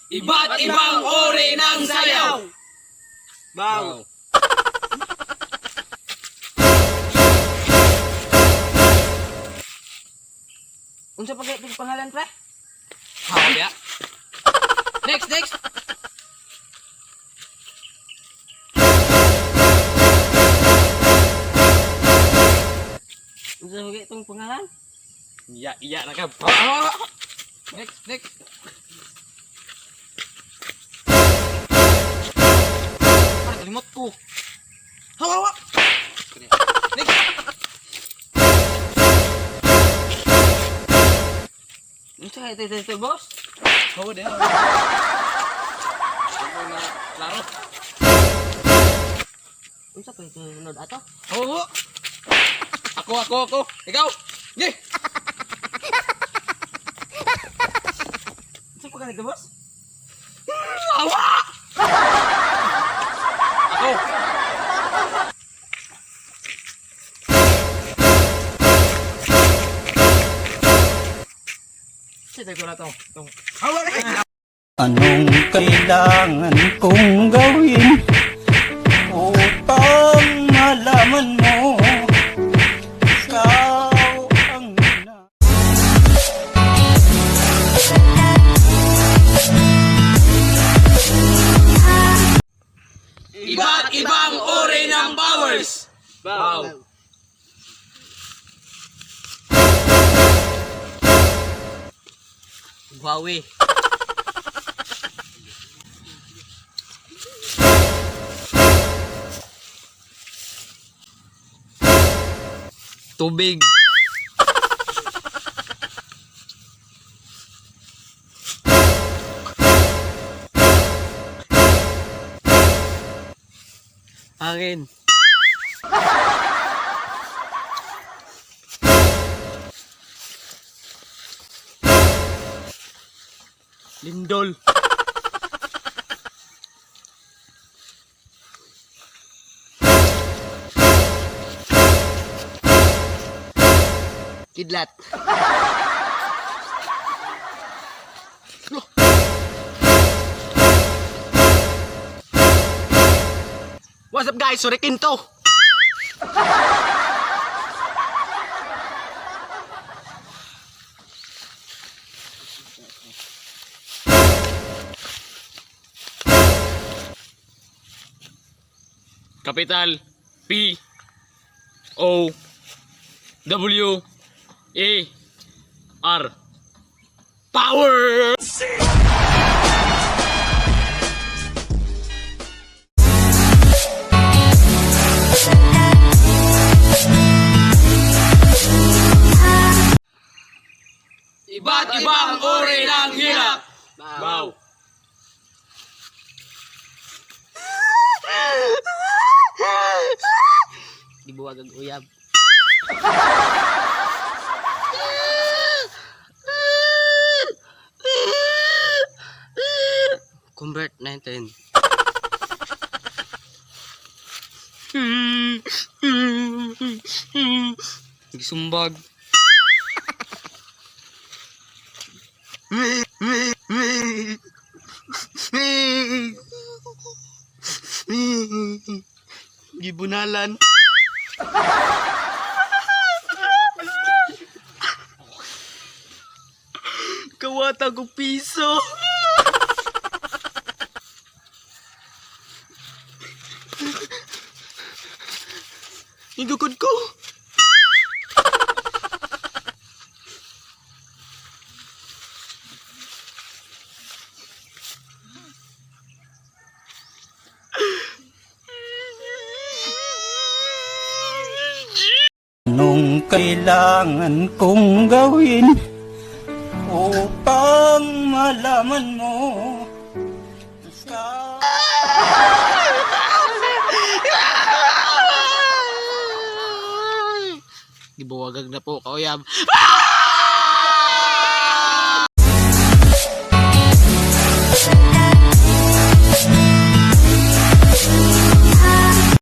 Iba't ibang uri ng sayaw. Wow. Unsa pa kay pangalan pre? Hawya. Next. Unsa pa kay itong pangalan? Iya na ka. Next. Kalimot ko. Hawa. Next. Unsa kay ito boss? Hawa din. Klaro. Unsa pa ito sunod ato? Hawa. Ako. Ikaw. Ye. Unsa pa kanito boss? Hawa. Ako. Sita ko na to. Hawa. Anong kailangan kong gawin upang malaman mo ikaw ang Iba't ibang uri ng powers. Wow. Huawei. Tubig. Hangin. Lindol. Kidlat. What's up guys? Surikin to. Capital P O W A R Power. Iba't ibang uri ng hilak. Wow. Dibuwag ang uyab. Convert 19. Gisumbag. Gibunalan. Kawata ko piso. Higukod ko. Anong kailangan kong gawin upang malaman mo? Gibuwagag na po, kauyab.